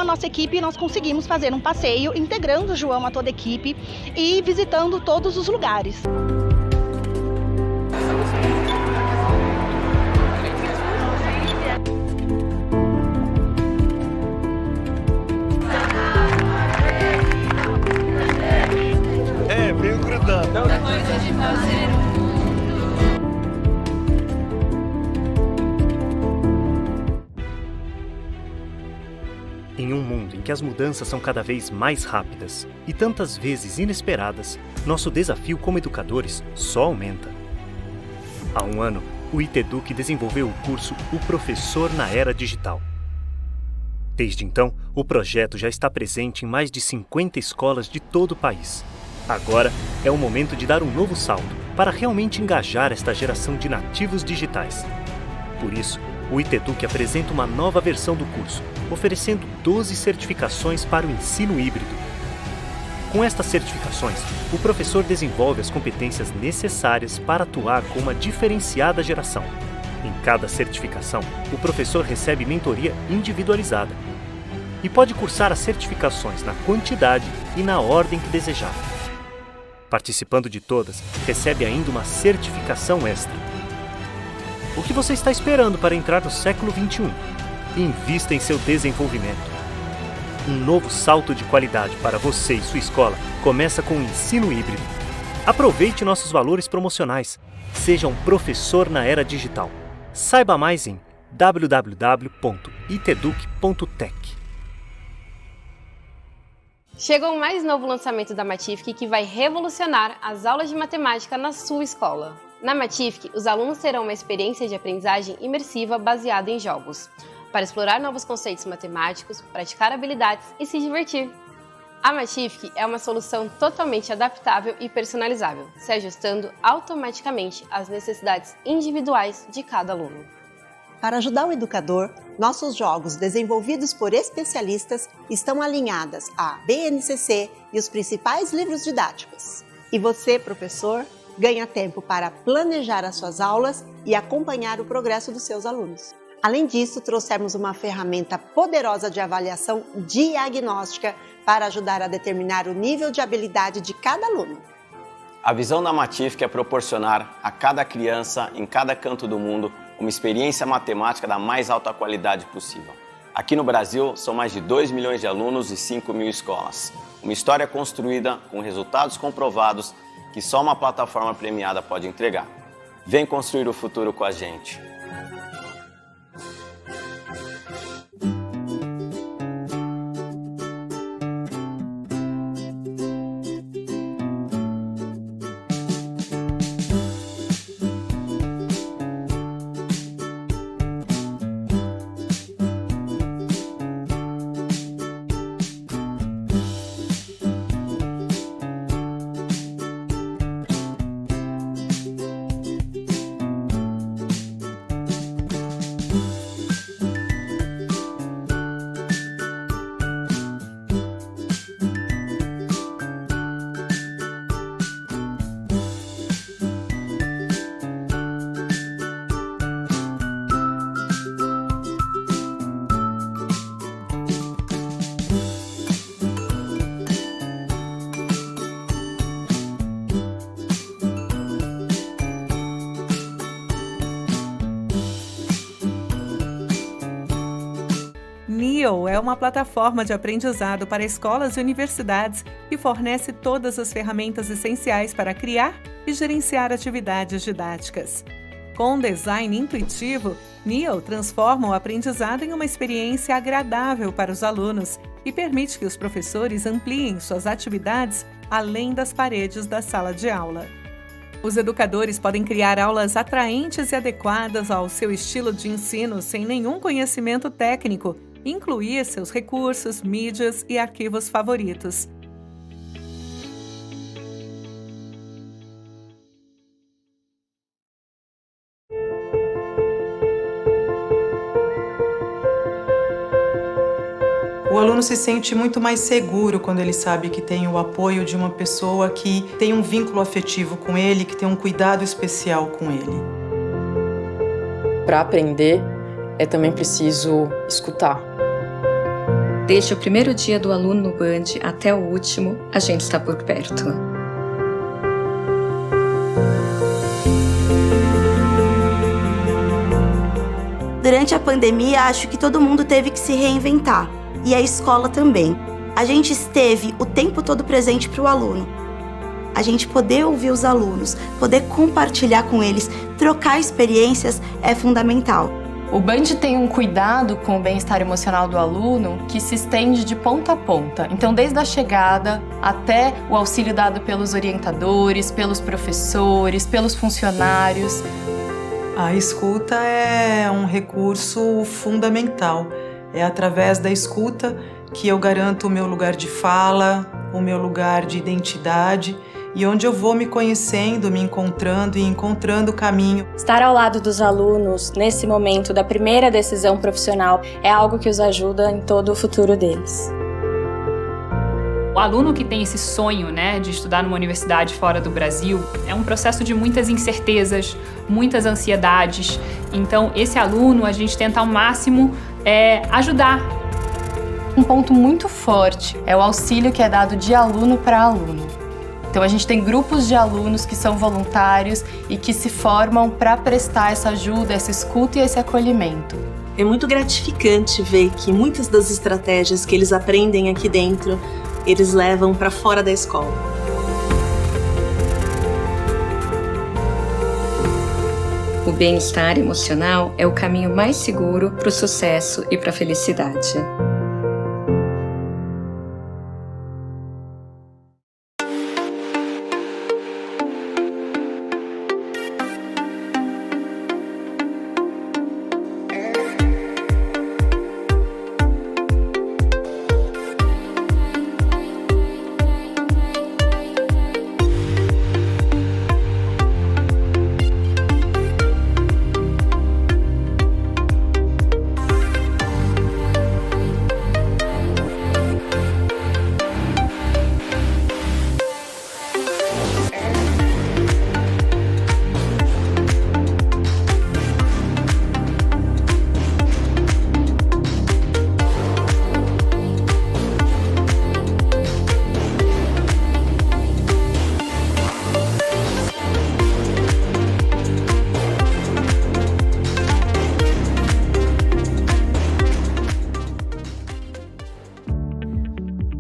nossa equipe nós conseguimos fazer um passeio, integrando o João a toda a equipe e visitando todos os lugares. Meio grudando. Coisa de fazer. Em um mundo em que as mudanças são cada vez mais rápidas e tantas vezes inesperadas, nosso desafio como educadores só aumenta. Há um ano, o Educa desenvolveu o curso O Professor na Era Digital. Desde então, o projeto já está presente em mais de 50 escolas de todo o país. Agora é o momento de dar um novo salto para realmente engajar esta geração de nativos digitais. Por isso, o Educa apresenta uma nova versão do curso, oferecendo 12 certificações para o ensino híbrido. Com estas certificações, o professor desenvolve as competências necessárias para atuar com uma diferenciada geração. Em cada certificação, o professor recebe mentoria individualizada e pode cursar as certificações na quantidade e na ordem que desejar. Participando de todas, recebe ainda uma certificação extra. O que você está esperando para entrar no século XXI? Invista em seu desenvolvimento. Um novo salto de qualidade para você e sua escola começa com o ensino híbrido. Aproveite nossos valores promocionais. Seja um professor na era digital. Saiba mais em www.iteduc.tech. Chegou o mais novo lançamento da Matific que vai revolucionar as aulas de matemática na sua escola. Na Matific, os alunos terão uma experiência de aprendizagem imersiva baseada em jogos, para explorar novos conceitos matemáticos, praticar habilidades e se divertir. A Matific é uma solução totalmente adaptável e personalizável, se ajustando automaticamente às necessidades individuais de cada aluno. Para ajudar o educador, nossos jogos desenvolvidos por especialistas estão alinhados à BNCC e os principais livros didáticos. E você, professor, ganha tempo para planejar as suas aulas e acompanhar o progresso dos seus alunos. Além disso, trouxemos uma ferramenta poderosa de avaliação diagnóstica para ajudar a determinar o nível de habilidade de cada aluno. A visão da Matific é proporcionar a cada criança, em cada canto do mundo, uma experiência matemática da mais alta qualidade possível. Aqui no Brasil, são mais de 2 milhões de alunos e 5 mil escolas. Uma história construída com resultados comprovados que só uma plataforma premiada pode entregar. Vem construir o futuro com a gente. É uma plataforma de aprendizado para escolas e universidades que fornece todas as ferramentas essenciais para criar e gerenciar atividades didáticas. Com um design intuitivo, Neo transforma o aprendizado em uma experiência agradável para os alunos e permite que os professores ampliem suas atividades além das paredes da sala de aula. Os educadores podem criar aulas atraentes e adequadas ao seu estilo de ensino sem nenhum conhecimento técnico, incluir seus recursos, mídias e arquivos favoritos. O aluno se sente muito mais seguro quando ele sabe que tem o apoio de uma pessoa que tem um vínculo afetivo com ele, que tem um cuidado especial com ele. Para aprender, é também preciso escutar. Desde o primeiro dia do aluno no Band até o último, a gente está por perto. Durante a pandemia, acho que todo mundo teve que se reinventar, e a escola também. A gente esteve o tempo todo presente para o aluno. A gente poder ouvir os alunos, poder compartilhar com eles, trocar experiências é fundamental. O Band tem um cuidado com o bem-estar emocional do aluno que se estende de ponta a ponta. Então, desde a chegada até o auxílio dado pelos orientadores, pelos professores, pelos funcionários. A escuta é um recurso fundamental. É através da escuta que eu garanto o meu lugar de fala, o meu lugar de identidade e onde eu vou me conhecendo, me encontrando e encontrando o caminho. Estar ao lado dos alunos nesse momento da primeira decisão profissional é algo que os ajuda em todo o futuro deles. O aluno que tem esse sonho, de estudar numa universidade fora do Brasil, é um processo de muitas incertezas, muitas ansiedades. Então, esse aluno, a gente tenta ao máximo ajudar. Um ponto muito forte é o auxílio que é dado de aluno para aluno. Então, a gente tem grupos de alunos que são voluntários e que se formam para prestar essa ajuda, essa escuta e esse acolhimento. É muito gratificante ver que muitas das estratégias que eles aprendem aqui dentro, eles levam para fora da escola. O bem-estar emocional é o caminho mais seguro para o sucesso e para a felicidade.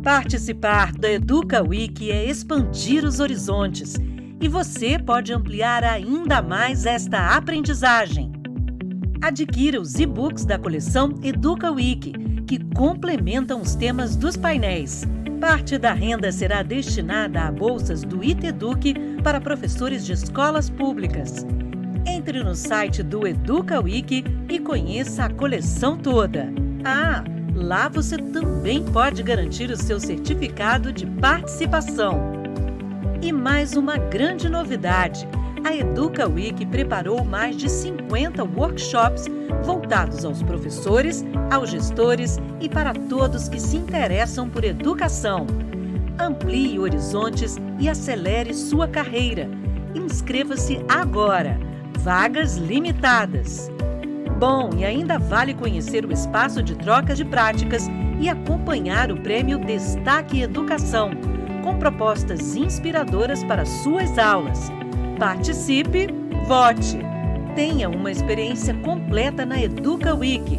Participar da Educa Week é expandir os horizontes e você pode ampliar ainda mais esta aprendizagem. Adquira os e-books da coleção Educa Week, que complementam os temas dos painéis. Parte da renda será destinada a bolsas do Educ para professores de escolas públicas. Entre no site do Educa Week e conheça a coleção toda. Lá você também pode garantir o seu certificado de participação. E mais uma grande novidade: a Educa Week preparou mais de 50 workshops voltados aos professores, aos gestores e para todos que se interessam por educação. Amplie horizontes e acelere sua carreira. Inscreva-se agora. Vagas limitadas. Bom, e ainda vale conhecer o espaço de trocas de práticas e acompanhar o prêmio Destaque Educação, com propostas inspiradoras para suas aulas. Participe, vote! Tenha uma experiência completa na Educa Week.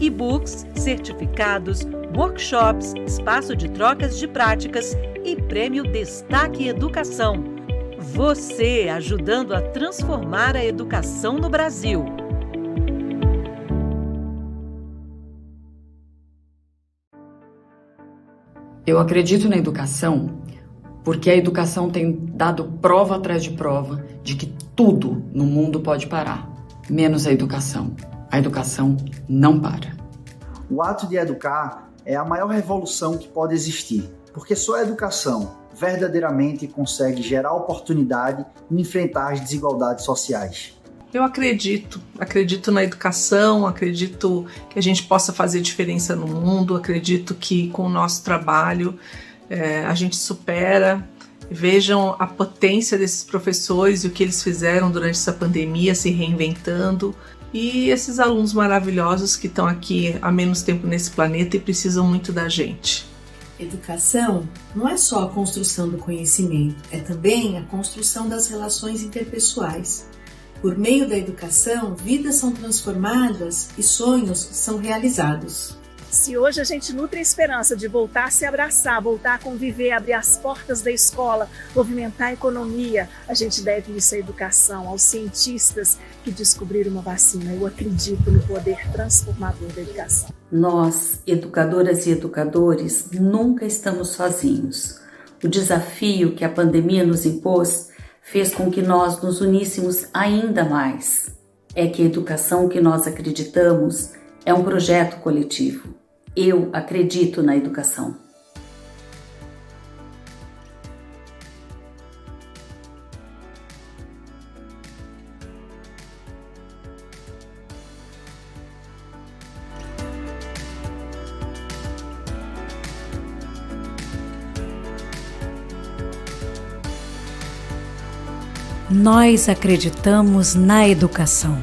E-books, certificados, workshops, espaço de trocas de práticas e prêmio Destaque Educação. Você ajudando a transformar a educação no Brasil. Eu acredito na educação porque a educação tem dado prova atrás de prova de que tudo no mundo pode parar, menos a educação. A educação não para. O ato de educar é a maior revolução que pode existir, porque só a educação verdadeiramente consegue gerar oportunidade e enfrentar as desigualdades sociais. Eu acredito na educação, acredito que a gente possa fazer diferença no mundo, acredito que com o nosso trabalho a gente supera. Vejam a potência desses professores e o que eles fizeram durante essa pandemia, se reinventando. e esses alunos maravilhosos que estão aqui há menos tempo nesse planeta e precisam muito da gente. Educação não é só a construção do conhecimento, é também a construção das relações interpessoais. Por meio da educação, vidas são transformadas e sonhos são realizados. Se hoje a gente nutre a esperança de voltar a se abraçar, voltar a conviver, abrir as portas da escola, movimentar a economia, a gente deve isso à educação, aos cientistas que descobriram uma vacina. Eu acredito no poder transformador da educação. Nós, educadoras e educadores, nunca estamos sozinhos. O desafio que a pandemia nos impôs fez com que nós nos uníssemos ainda mais. É que a educação que nós acreditamos é um projeto coletivo. Eu acredito na educação. Nós acreditamos na educação.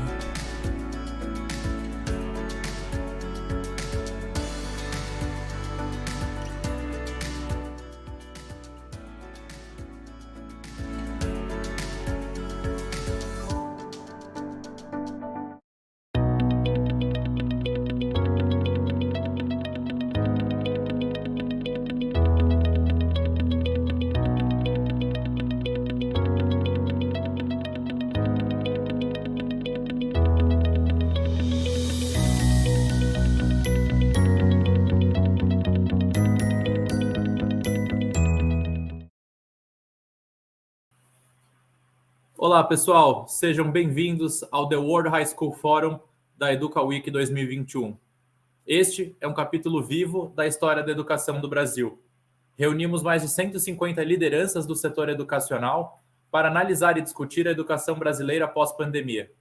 Olá, pessoal. Sejam bem-vindos ao The World High School Forum da Educa Week 2021. Este é um capítulo vivo da história da educação do Brasil. Reunimos mais de 150 lideranças do setor educacional para analisar e discutir a educação brasileira pós-pandemia.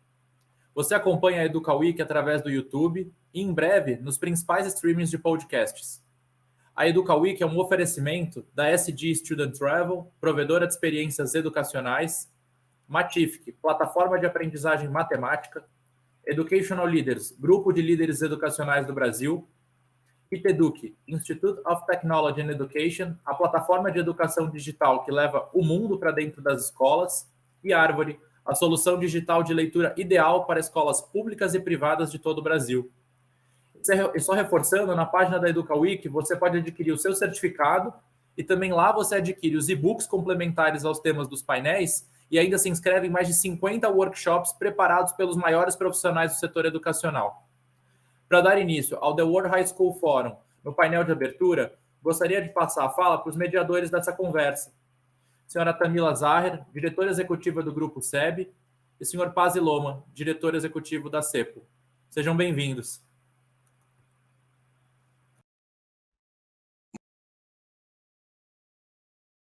Você acompanha a Educa Week através do YouTube e, em breve, nos principais streamings de podcasts. A Educa Week é um oferecimento da SG Student Travel, provedora de experiências educacionais, Matific, plataforma de aprendizagem matemática, Educational Leaders, Grupo de Líderes Educacionais do Brasil, e Educa, Institute of Technology and Education, a plataforma de educação digital que leva o mundo para dentro das escolas, e Árvore, a solução digital de leitura ideal para escolas públicas e privadas de todo o Brasil. E só reforçando, na página da Educa Week, você pode adquirir o seu certificado e também lá você adquire os e-books complementares aos temas dos painéis e ainda se inscreve em mais de 50 workshops preparados pelos maiores profissionais do setor educacional. Para dar início ao The World High School Forum, no painel de abertura, gostaria de passar a fala para os mediadores dessa conversa. Senhora Thamila Zaher, diretora executiva do Grupo SEB, e senhor Pasi Loman, diretor executivo da Seppo. Sejam bem-vindos.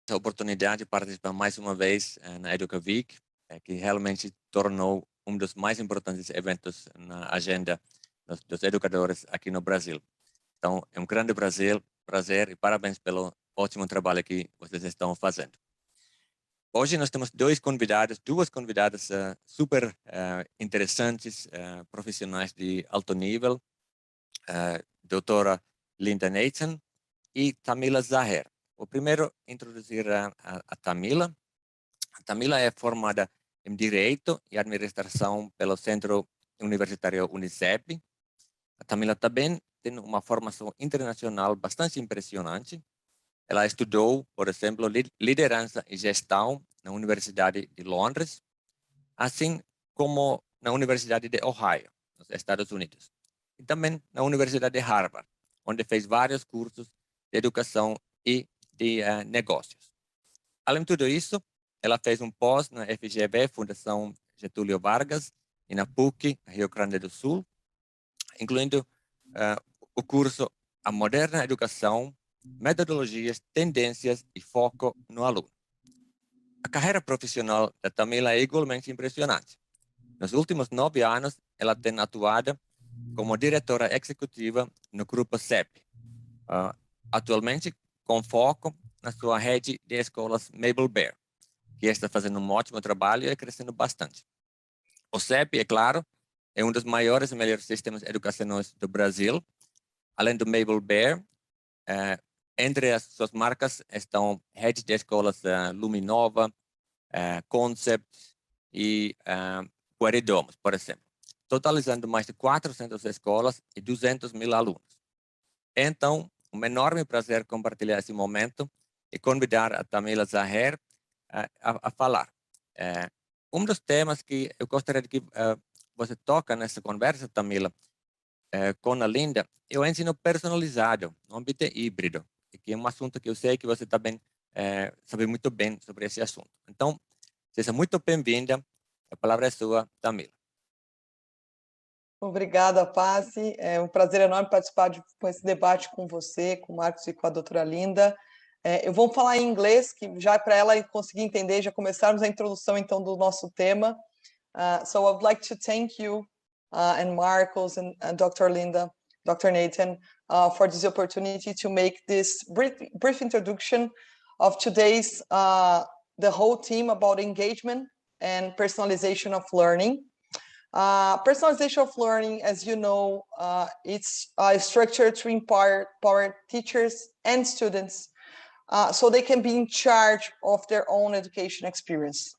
A oportunidade de participar mais uma vez na Educa Week, que realmente tornou um dos mais importantes eventos na agenda dos educadores aqui no Brasil. Então, é um grande prazer e parabéns pelo ótimo trabalho que vocês estão fazendo. Hoje nós temos duas convidadas super interessantes, profissionais de alto nível, doutora Linda Nathan e Thamila Zaher. Vou primeiro introduzir a Thamila. A Thamila é formada em Direito e Administração pelo Centro Universitário Unicep. A Thamila também tem uma formação internacional bastante impressionante. Ela estudou, por exemplo, liderança e gestão na Universidade de Londres, assim como na Universidade de Ohio, nos Estados Unidos. E também na Universidade de Harvard, onde fez vários cursos de educação e de negócios. Além de tudo isso, ela fez um pós na FGV, Fundação Getúlio Vargas, e na PUC, Rio Grande do Sul, incluindo o curso A Moderna Educação, Metodologias, Tendências e Foco no Aluno. A carreira profissional da Thamila é igualmente impressionante. Nos últimos 9 anos, ela tem atuado como diretora executiva no Grupo Seppo, atualmente com foco na sua rede de escolas Mabel Bear, que está fazendo um ótimo trabalho e crescendo bastante. O Seppo, é claro, é um dos maiores e melhores sistemas educacionais do Brasil. Além do Mabel Bear, entre as suas marcas estão redes de escolas Luminova, Concept e Guaridomos, por exemplo, totalizando mais de 400 escolas e 200 mil alunos. Então, um enorme prazer compartilhar esse momento e convidar a Thamila Zaher a falar. Um dos temas que eu gostaria de que você toca nessa conversa, Thamila, com a Linda, é o ensino personalizado, no âmbito híbrido, que é um assunto que eu sei que você também sabe muito bem sobre esse assunto. Então, seja muito bem-vinda. A palavra é sua, Thamila. Obrigada, Pasi. É um prazer enorme participar com esse debate com você, com o Marcos e com a doutora Linda. Eu vou falar em inglês, que já para ela conseguir entender, já começarmos a introdução, então, do nosso tema. So I would like to thank you and Marcos and Dr. Linda, Dr. Nathan, for this opportunity to make this brief introduction of today's, the whole theme about engagement and personalization of learning. Personalization of learning, as you know, it's a structure to empower teachers and students so they can be in charge of their own education experience.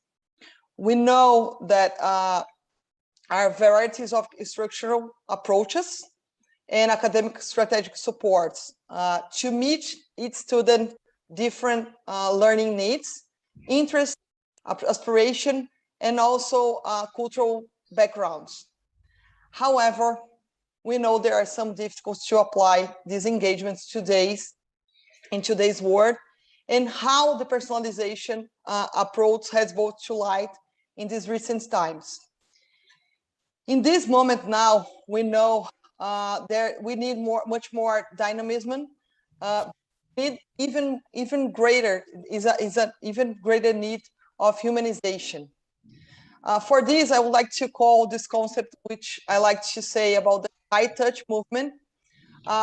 We know that are varieties of structural approaches and academic strategic supports to meet each student different learning needs, interests, aspiration, and also cultural backgrounds. However, we know there are some difficulties to apply these engagements in today's world, and how the personalization approach has brought to light in these recent times. In this moment now, we know we need much more dynamism. Need even greater is an even greater need of humanization. For this, I would like to call this concept, which I like to say about the high touch movement.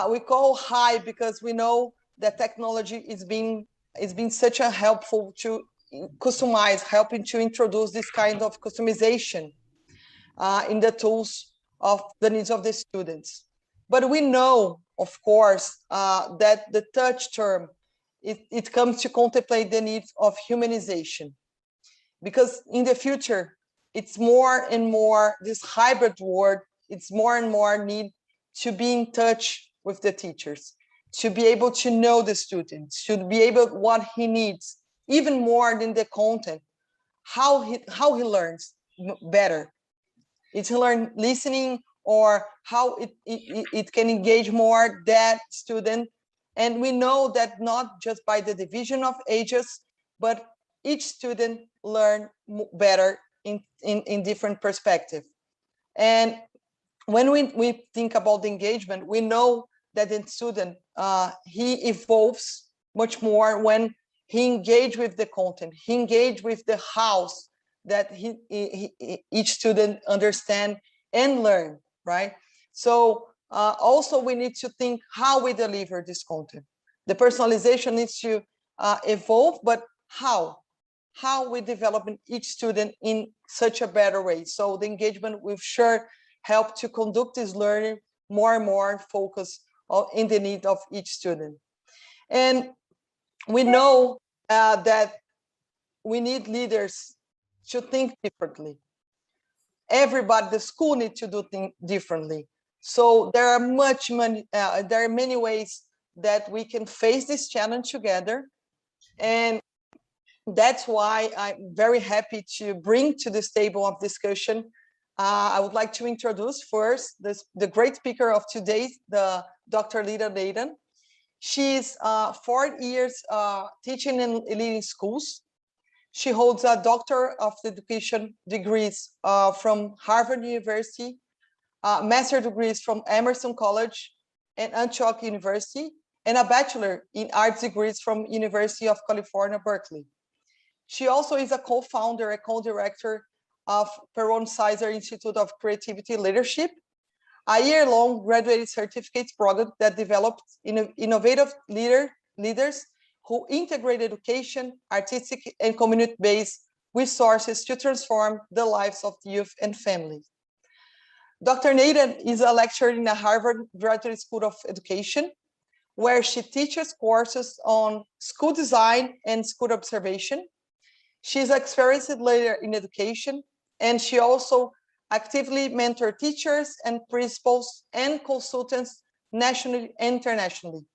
We call high because we know that technology is being such a helpful to customize, helping to introduce this kind of customization in the tools of the needs of the students. But we know, of course, that the touch term, it comes to contemplate the needs of humanization. Because in the future, it's more and more this hybrid world, it's more and more need to be in touch with the teachers, to be able to know the student, to be able what he needs, even more than the content, how he learns better. It's learn listening, or how it can engage more that student. And we know that not just by the division of ages, but each student learn better in different perspective. And when we think about the engagement, we know that the student, he evolves much more when he engage with the content, he engage with the house that each student understand and learn, right? So also we need to think how we deliver this content. The personalization needs to evolve, but how we develop each student in such a better way. So the engagement will sure help to conduct this learning more and more focused in the need of each student. And we know that we need leaders to think differently. Everybody, the school needs to do things differently. So there are many ways that we can face this challenge together. And that's why I'm very happy to bring to this table of discussion. I would like to introduce first the great speaker of today, the Dr. Linda Nathan. She's 4 years teaching in leading schools. She holds a Doctor of Education degrees from Harvard University, master degrees from Emerson College and Antioch University, and a Bachelor in Arts degrees from University of California, Berkeley. She also is a co-founder and co-director of Perron Sizer Institute of Creativity Leadership, a year-long graduate certificate program that developed innovative leaders who integrate education, artistic, and community-based resources to transform the lives of youth and families. Dr. Nathan is a lecturer in the Harvard Graduate School of Education, where she teaches courses on school design and school observation. She's an experienced leader in education, and she also actively mentors teachers and principals and consultants nationally and internationally.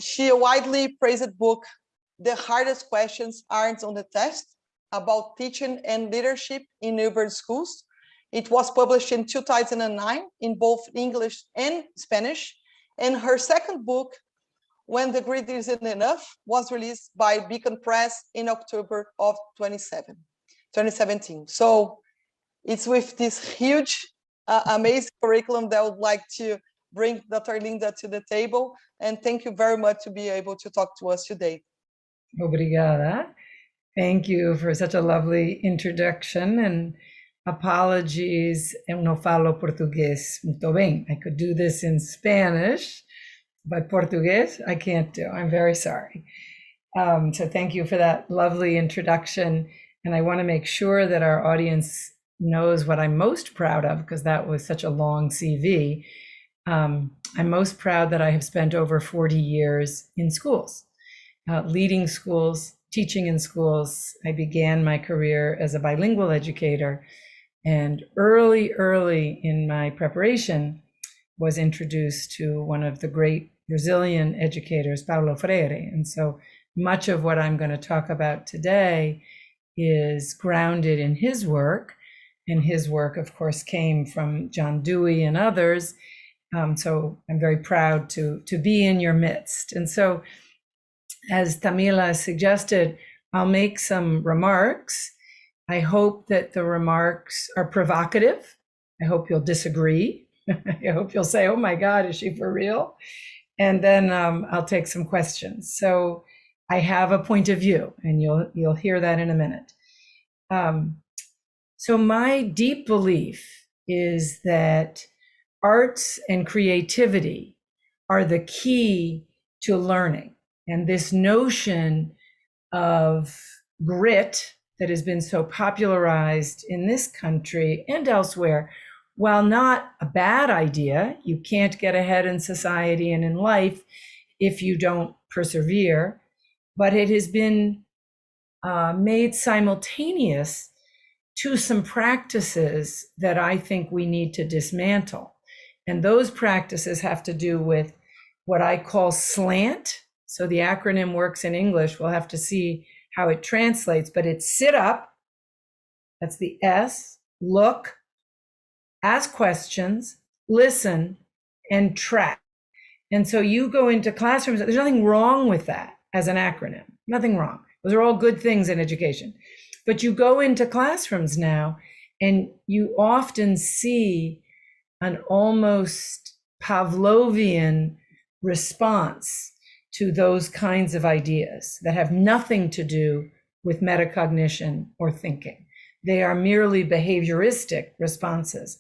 She widely praised book, The Hardest Questions Aren't on the Test, about teaching and leadership in urban schools. It was published in 2009 in both English and Spanish. And her second book, When the Grid Isn't Enough, was released by Beacon Press in October of 2017. So it's with this huge, amazing curriculum that I would like to bring Dr. Linda to the table. And thank you very much to be able to talk to us today. Obrigada. Thank you for such a lovely introduction, and apologies, eu não falo português muito bem. I could do this in Spanish, but Portuguese I can't do. I'm very sorry. So thank you for that lovely introduction. And I want to make sure that our audience knows what I'm most proud of, because that was such a long CV. I'm most proud that I have spent over 40 years in schools, leading schools, teaching in schools. I began my career as a bilingual educator, and early in my preparation was introduced to one of the great Brazilian educators, Paulo Freire. And so much of what I'm going to talk about today is grounded in his work. And his work, of course, came from John Dewey and others. So I'm very proud to be in your midst. And so, as Thamila suggested, I'll make some remarks. I hope that the remarks are provocative. I hope you'll disagree. I hope you'll say, oh my God, is she for real? And then I'll take some questions. So I have a point of view, and you'll hear that in a minute. So my deep belief is that arts and creativity are the key to learning. And this notion of grit that has been so popularized in this country and elsewhere, while not a bad idea, you can't get ahead in society and in life if you don't persevere, but it has been made simultaneous to some practices that I think we need to dismantle. And those practices have to do with what I call slant. So the acronym works in English. We'll have to see how it translates, but it's sit up, that's the S, look, ask questions, listen, and track. And so you go into classrooms, there's nothing wrong with that as an acronym, nothing wrong. Those are all good things in education. But you go into classrooms now, and you often see an almost Pavlovian response to those kinds of ideas that have nothing to do with metacognition or thinking. They are merely behavioristic responses.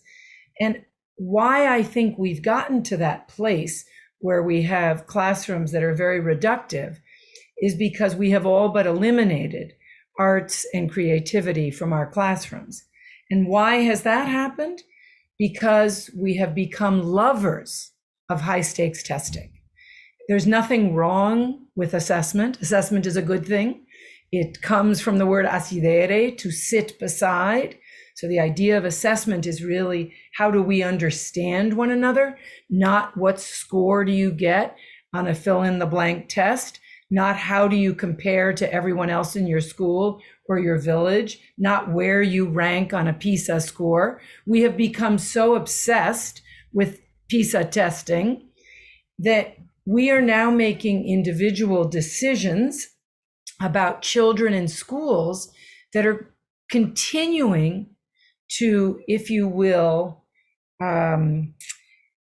And why I think we've gotten to that place where we have classrooms that are very reductive is because we have all but eliminated arts and creativity from our classrooms. And why has that happened? Because we have become lovers of high stakes testing. There's nothing wrong with assessment. Assessment is a good thing. It comes from the word assidere, to sit beside. So the idea of assessment is really, how do we understand one another? Not what score do you get on a fill in the blank test, not how do you compare to everyone else in your school or your village, not where you rank on a PISA score. We have become so obsessed with PISA testing that we are now making individual decisions about children in schools that are continuing to, if you will,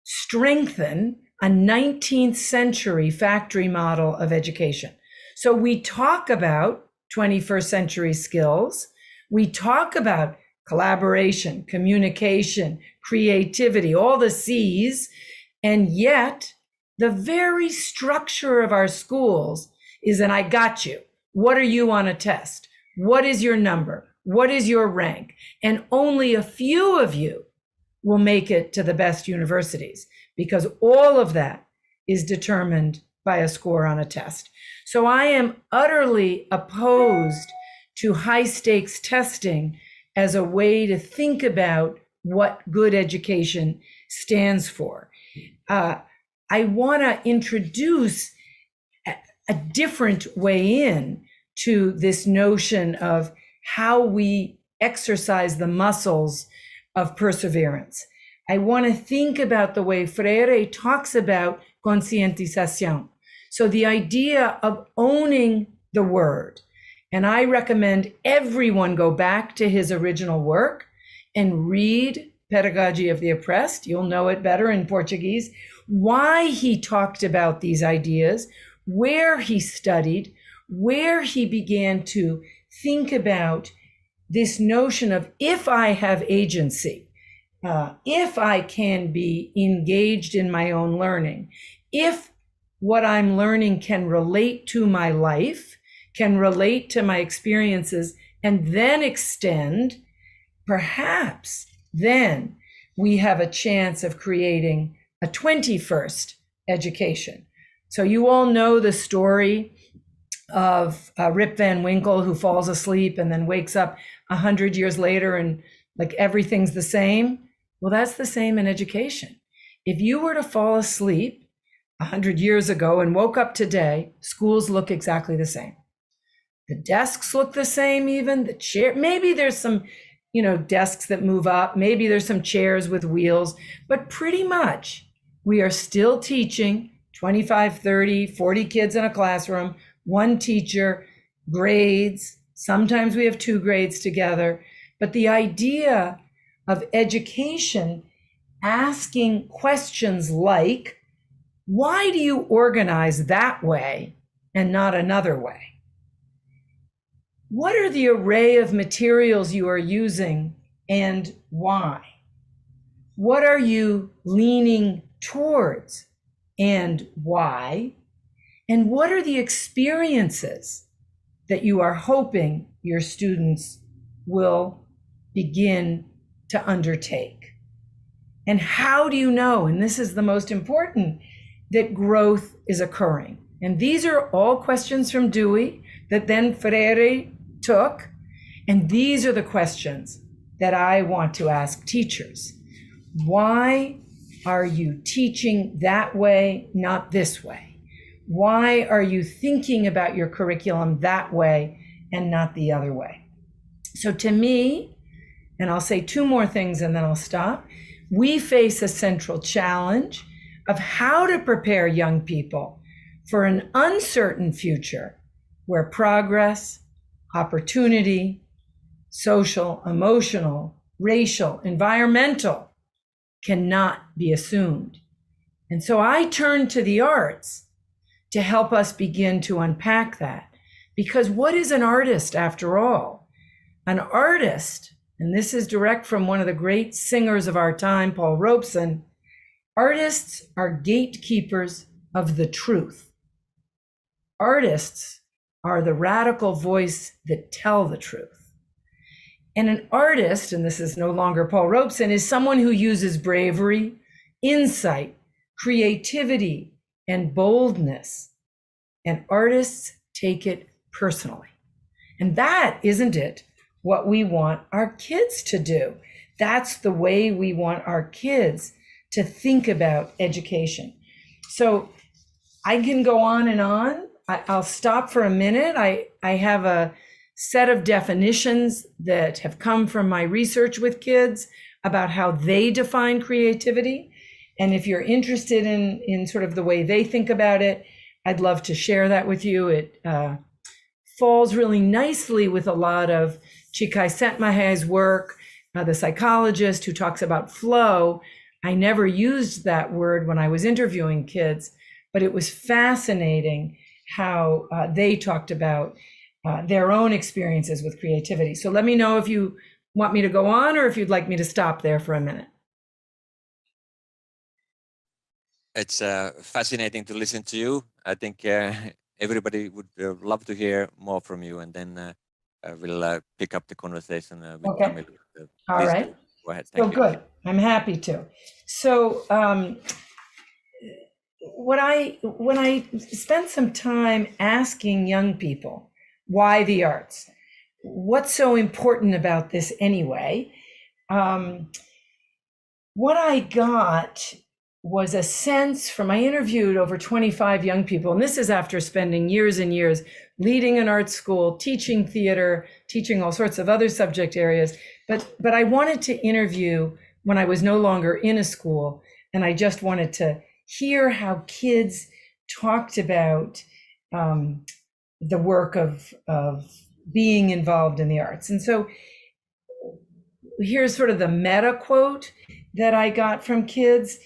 strengthen a 19th century factory model of education. So we talk about 21st century skills. We talk about collaboration, communication, creativity, all the C's, and yet the very structure of our schools is an I got you. What are you on a test? What is your number? What is your rank? And only a few of you will make it to the best universities, because all of that is determined by a score on a test. So I am utterly opposed to high stakes testing as a way to think about what good education stands for. I want to introduce a different way in to this notion of how we exercise the muscles of perseverance. I want to think about the way Freire talks about conscientización. So the idea of owning the word. And I recommend everyone go back to his original work and read Pedagogy of the Oppressed. You'll know it better in Portuguese. Why he talked about these ideas, where he studied, where he began to think about this notion of, if I have agency, if I can be engaged in my own learning, if what I'm learning can relate to my life, can relate to my experiences, and then extend, perhaps then we have a chance of creating a 21st education. So you all know the story of Rip Van Winkle, who falls asleep and then wakes up 100 years later and like everything's the same. Well, that's the same in education. If you were to fall asleep 100 years ago and woke up today, schools look exactly the same. The desks look the same, even the chair. Maybe there's some, desks that move up. Maybe there's some chairs with wheels, but pretty much we are still teaching 25, 30, 40 kids in a classroom, one teacher, grades. Sometimes we have 2 grades together. But the idea of education asking questions like, why do you organize that way and not another way? What are the array of materials you are using and why? What are you leaning towards and why? And what are the experiences that you are hoping your students will begin to undertake? And how do you know, and this is the most important, that growth is occurring? And these are all questions from Dewey that then Freire took. And these are the questions that I want to ask teachers. Why are you teaching that way, not this way? Why are you thinking about your curriculum that way and not the other way? So to me, and I'll say 2 more things and then I'll stop, we face a central challenge of how to prepare young people for an uncertain future where progress, opportunity, social, emotional, racial, environmental cannot be assumed. And so I turn to the arts to help us begin to unpack that. Because what is an artist after all? An artist, and this is direct from one of the great singers of our time, Paul Robeson, artists are gatekeepers of the truth. Artists are the radical voice that tell the truth. And an artist, and this is no longer Paul Robeson, is someone who uses bravery, insight, creativity, and boldness. And artists take it personally. And that, isn't it, what we want our kids to do? That's the way we want our kids to think about education. So I can go on and on. I'll stop for a minute. I have a set of definitions that have come from my research with kids about how they define creativity. And if you're interested in sort of the way they think about it, I'd love to share that with you. It falls really nicely with a lot of Csikszentmihalyi's work, the psychologist who talks about flow. I never used that word when I was interviewing kids, but it was fascinating how they talked about their own experiences with creativity. So let me know if you want me to go on or if you'd like me to stop there for a minute. It's fascinating to listen to you. I think everybody would love to hear more from you, and then we'll pick up the conversation with Okay. Thamila. All right. Go ahead. Thank you. Good. I'm happy to. So when I spent some time asking young people why the arts, what's so important about this anyway, what I got was a sense from, I interviewed over 25 young people, and this is after spending years and years leading an art school, teaching theater, teaching all sorts of other subject areas. But I wanted to interview when I was no longer in a school, and I just wanted to hear how kids talked about the work of being involved in the arts. And so here's sort of the meta quote that I got from kids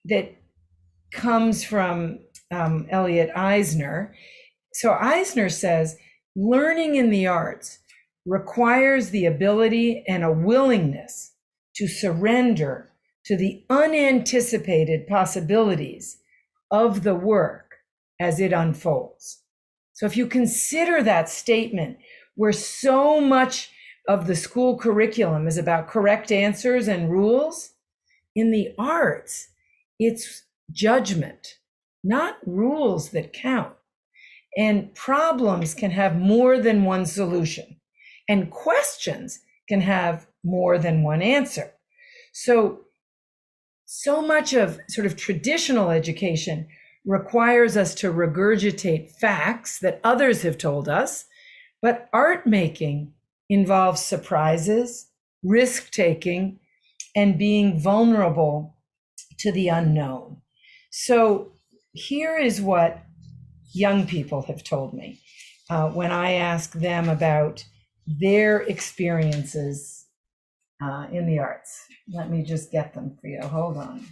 that comes from Elliot Eisner. So Eisner says, learning in the arts requires the ability and a willingness to surrender to the unanticipated possibilities of the work as it unfolds. So if you consider that statement, where so much of the school curriculum is about correct answers and rules, in the arts, it's judgment, not rules that count. And problems can have more than one solution, and questions can have more than one answer. So much of sort of traditional education requires us to regurgitate facts that others have told us, but art making involves surprises, risk-taking, and being vulnerable to the unknown. So here is what young people have told me when I ask them about their experiences in the arts. Let me just get them for you. Hold on.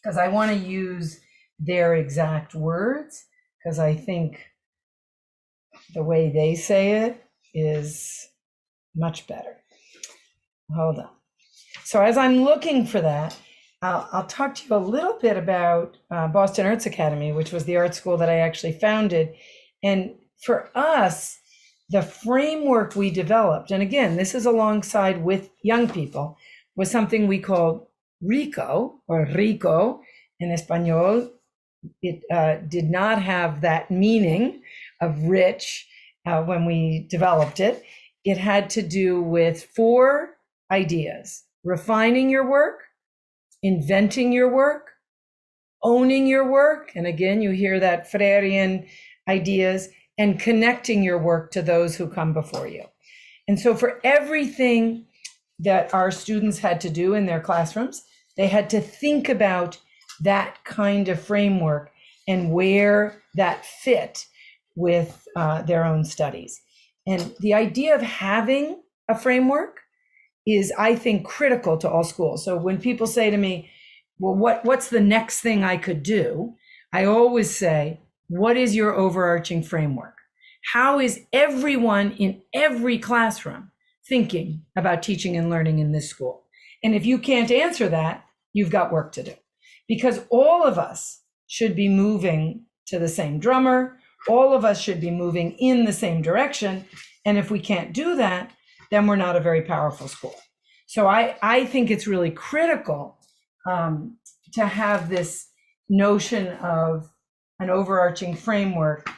Because I want to use their exact words, because I think the way they say it is much better. Hold on. So as I'm looking for that, I'll talk to you a little bit about Boston Arts Academy, which was the art school that I actually founded. And for us, the framework we developed, and again, this is alongside with young people, was something we called RICO, or RICO in Espanol. It did not have that meaning of rich when we developed it. It had to do with 4 ideas: refining your work, inventing your work, owning your work, and again, you hear that Freirean ideas, and connecting your work to those who come before you. And so for everything that our students had to do in their classrooms, they had to think about that kind of framework and where that fit with their own studies. And the idea of having a framework is, I think, critical to all schools. So when people say to me, well, what's the next thing I could do? I always say, what is your overarching framework? How is everyone in every classroom thinking about teaching and learning in this school? And if you can't answer that, you've got work to do, because all of us should be moving to the same drummer. All of us should be moving in the same direction. And if we can't do that, then we're not a very powerful school. So I think it's really critical to have this notion of an overarching framework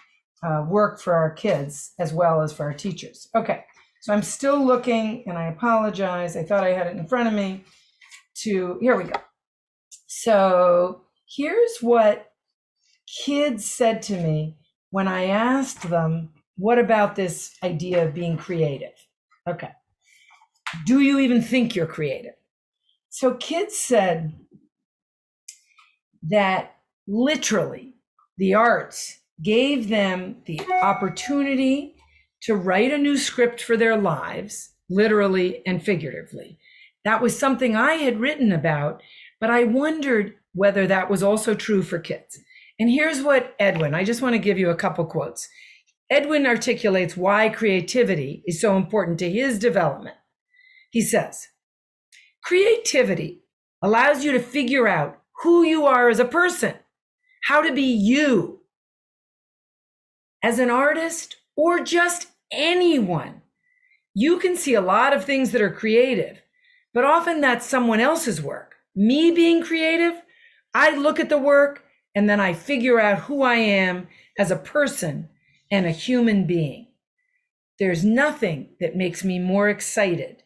work for our kids as well as for our teachers. Okay, so I'm still looking, and I apologize. I thought I had it in front of me. Here we go. So here's what kids said to me when I asked them, what about this idea of being creative? Okay. Do you even think you're creative? So kids said that literally the arts gave them the opportunity to write a new script for their lives, literally and figuratively. That was something I had written about, but I wondered whether that was also true for kids. And here's what Edwin, I just want to give you a couple quotes. Edwin articulates why creativity is so important to his development. He says, creativity allows you to figure out who you are as a person, how to be you as an artist or just anyone. You can see a lot of things that are creative, but often that's someone else's work. Me being creative, I look at the work and then I figure out who I am as a person and a human being. There's nothing that makes me more excited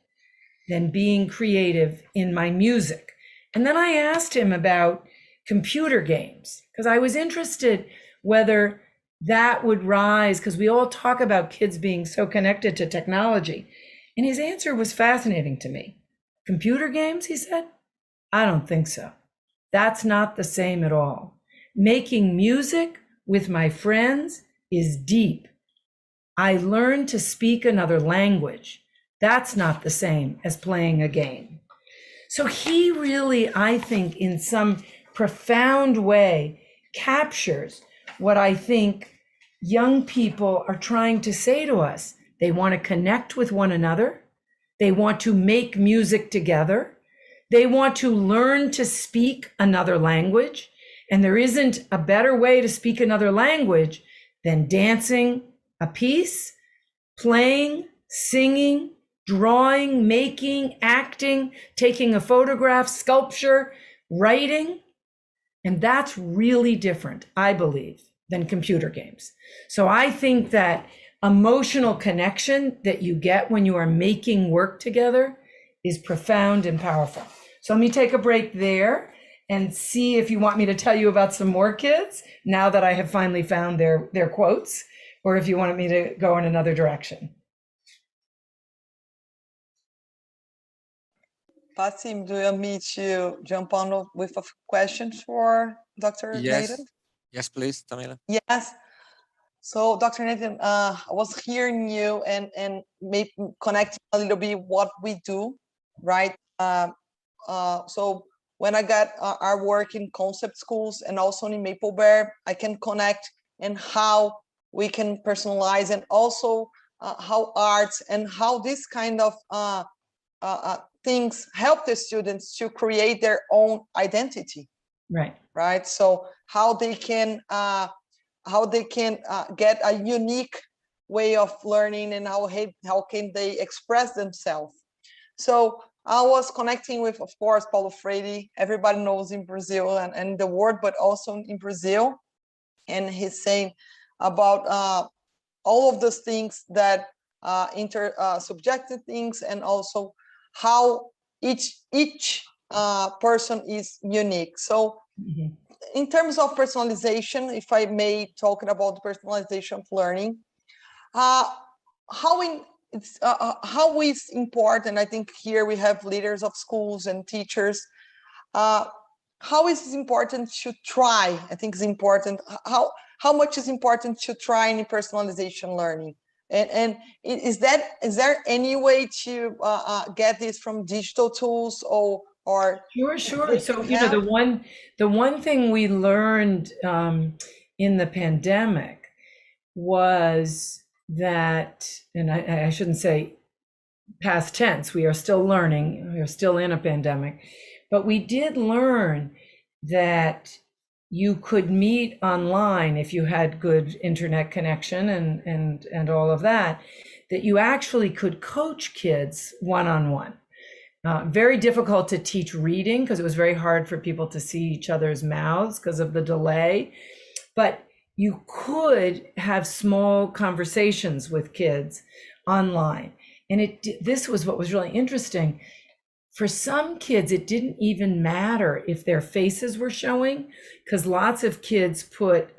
than being creative in my music. And then I asked him about computer games, because I was interested whether that would rise, because we all talk about kids being so connected to technology. And his answer was fascinating to me. Computer games, he said? I don't think so. That's not the same at all. Making music with my friends is deep. I learned to speak another language. That's not the same as playing a game. So he really, I think, in some profound way, captures what I think young people are trying to say to us. They want to connect with one another. They want to make music together. They want to learn to speak another language. And there isn't a better way to speak another language than dancing a piece, playing, singing, drawing, making, acting, taking a photograph, sculpture, writing. And that's really different, I believe, than computer games. So I think that emotional connection that you get when you are making work together is profound and powerful. So let me take a break there and see if you want me to tell you about some more kids now that I have finally found their quotes, or if you wanted me to go in another direction. Pasi, do you want me to jump on with a question for Dr. Nathan? Yes, please, Thamila. Yes. So, Dr. Nathan, I was hearing you and maybe connecting a little bit what we do, right? So when I got our work in concept schools and also in Maple Bear, I can connect and how we can personalize, and also how arts and how this kind of things help the students to create their own identity. Right. So how they can get a unique way of learning, and how can they express themselves. So I was connecting with, of course, Paulo Freire. Everybody knows in Brazil and the world, but also in Brazil. And he's saying about all of those things that subjective things, and also how each person is unique. So in terms of personalization, if I may talk about the personalization of learning, how is important, I think here we have leaders of schools and teachers, how is it important to try? I think it's important. How much is important to try in personalization learning? And is there any way to get this from digital tools or Sure. So the one thing we learned in the pandemic was that, and I shouldn't say past tense, we are still learning, we are still in a pandemic, but we did learn that you could meet online if you had good internet connection and all of that you actually could coach kids one-on-one. Very difficult to teach reading because it was very hard for people to see each other's mouths because of the delay. But you could have small conversations with kids online. And this was what was really interesting. For some kids, it didn't even matter if their faces were showing, because lots of kids put,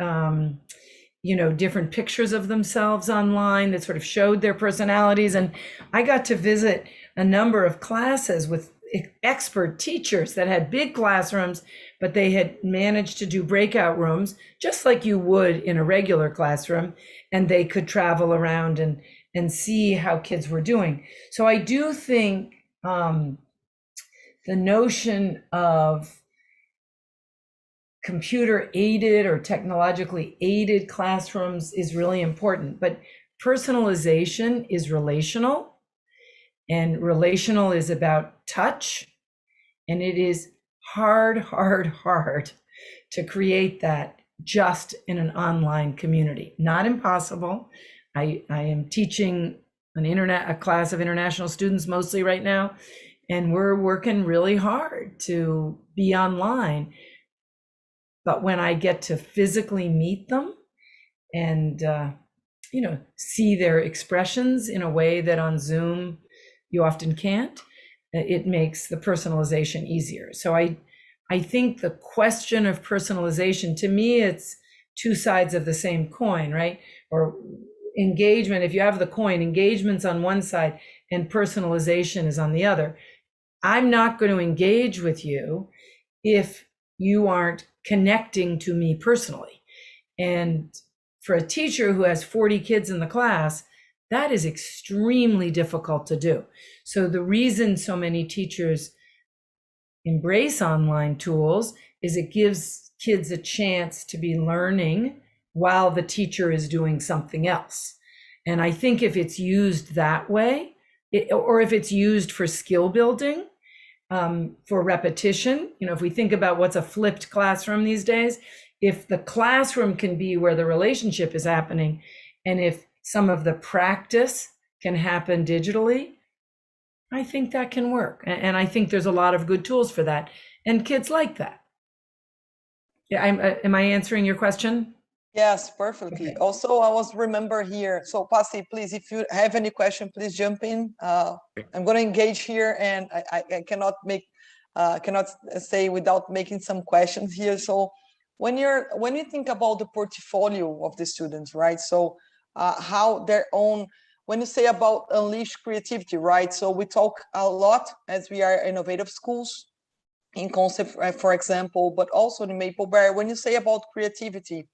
different pictures of themselves online that sort of showed their personalities. And I got to visit a number of classes with expert teachers that had big classrooms, but they had managed to do breakout rooms, just like you would in a regular classroom, and they could travel around and see how kids were doing. So I do think the notion of computer aided or technologically aided classrooms is really important, but personalization is relational, and relational is about touch, and it is hard to create that just in an online community. Not impossible. I am teaching a class of international students mostly right now, and we're working really hard to be online. But when I get to physically meet them and, see their expressions in a way that on Zoom you often can't, it makes the personalization easier. So I think the question of personalization, to me, it's two sides of the same coin, right? Or engagement, if you have the coin, engagement's on one side and personalization is on the other. I'm not going to engage with you if you aren't connecting to me personally. And for a teacher who has 40 kids in the class, that is extremely difficult to do. So the reason so many teachers embrace online tools is it gives kids a chance to be learning while the teacher is doing something else. And I think if it's used that way, or if it's used for skill building, for repetition, if we think about what's a flipped classroom these days, if the classroom can be where the relationship is happening, and if some of the practice can happen digitally, I think that can work. And I think there's a lot of good tools for that. And kids like that. Yeah, am I answering your question? Yes, perfectly. Okay. Also, I was remember here. So Pasi, please, if you have any question, please jump in. I'm going to engage here, and I cannot say without making some questions here. So when you think about the portfolio of the students, right? So how their own, when you say about unleash creativity, right? So we talk a lot as we are innovative schools in concept, for example, but also in Maple Bear, when you say about creativity,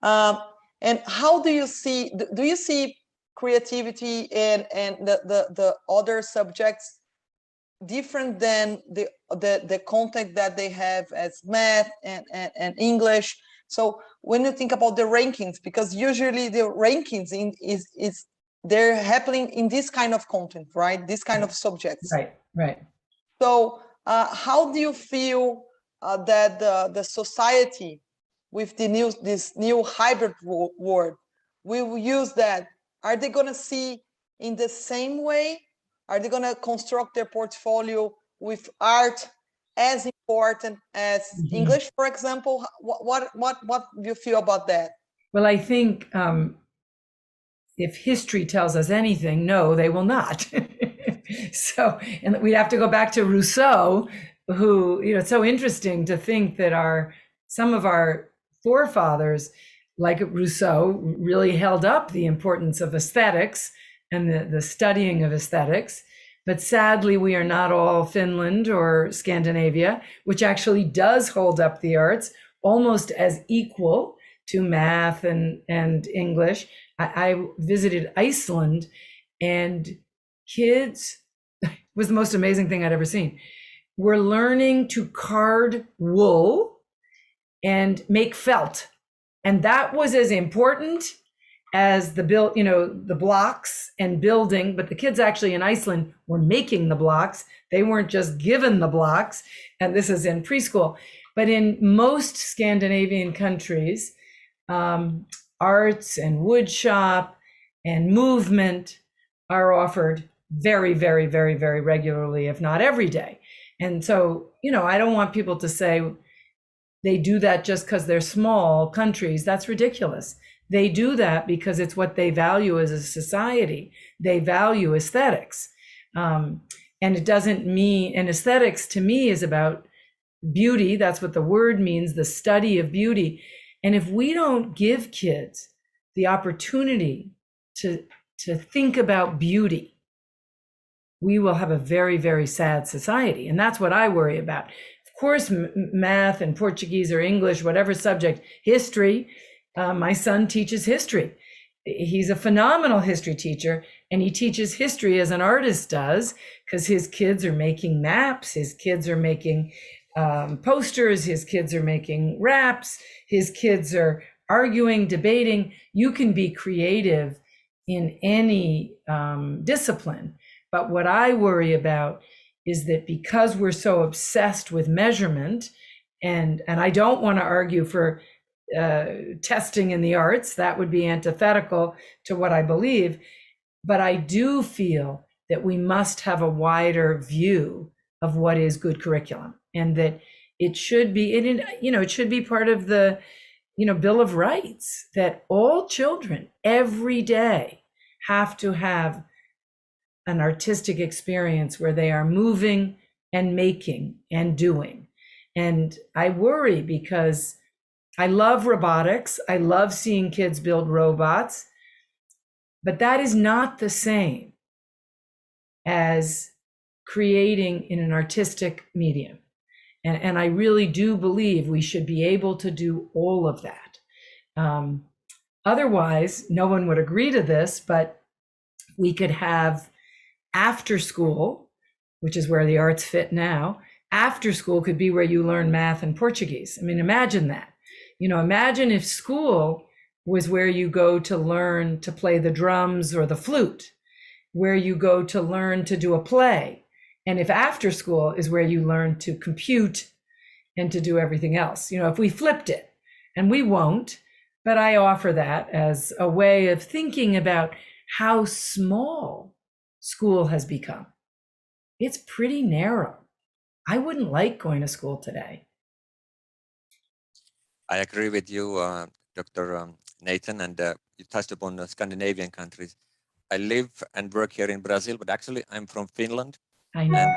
and how do you see creativity and the other subjects different than the content that they have as math and English? So when you think about the rankings, because usually the rankings is they're happening in this kind of content, right? This kind of subjects. Right. So how do you feel that the society with this new hybrid world will use that? Are they going to see in the same way? Are they going to construct their portfolio with art as important as English, for example? What do you feel about that? Well, I think if history tells us anything, no, they will not. So, and we'd have to go back to Rousseau, who, it's so interesting to think that some of our forefathers, like Rousseau, really held up the importance of aesthetics and the studying of aesthetics. But sadly, we are not all Finland or Scandinavia, which actually does hold up the arts almost as equal to math and English. I visited Iceland, and kids, it was the most amazing thing I'd ever seen. We're learning to card wool and make felt. And that was as important as the blocks and building, but the kids actually in Iceland were making the blocks. They weren't just given the blocks, and this is in preschool. But in most Scandinavian countries, arts and wood shop and movement are offered very, very, very, very regularly, if not every day. And so, I don't want people to say they do that just because they're small countries. That's ridiculous. They do that because it's what they value as a society. They value aesthetics. And it doesn't mean, and aesthetics to me is about beauty. That's what the word means, the study of beauty. And if we don't give kids the opportunity to think about beauty, we will have a very, very sad society. And that's what I worry about. Of course, math and Portuguese or English, whatever subject, history, my son teaches history. He's a phenomenal history teacher, and he teaches history as an artist does, because his kids are making maps, his kids are making posters, his kids are making raps, his kids are arguing, debating. You can be creative in any discipline. But what I worry about is that because we're so obsessed with measurement, and I don't want to argue for testing in the arts, that would be antithetical to what I believe, but I do feel that we must have a wider view of what is good curriculum, and that it should be, it should be part of the, Bill of Rights, that all children every day have to have an artistic experience where they are moving and making and doing. And I worry because I love robotics. I love seeing kids build robots, but that is not the same as creating in an artistic medium. And I really do believe we should be able to do all of that. Otherwise, no one would agree to this, but we could have after school, which is where the arts fit now. After school could be where you learn math and Portuguese. I mean, imagine that. Imagine if school was where you go to learn to play the drums or the flute, where you go to learn to do a play. And if after school is where you learn to compute and to do everything else. If we flipped it, and we won't, but I offer that as a way of thinking about how small school has become. It's pretty narrow. I wouldn't like going to school today. I agree with you, Dr. Nathan, and you touched upon the Scandinavian countries. I live and work here in Brazil, but actually I'm from Finland. I know.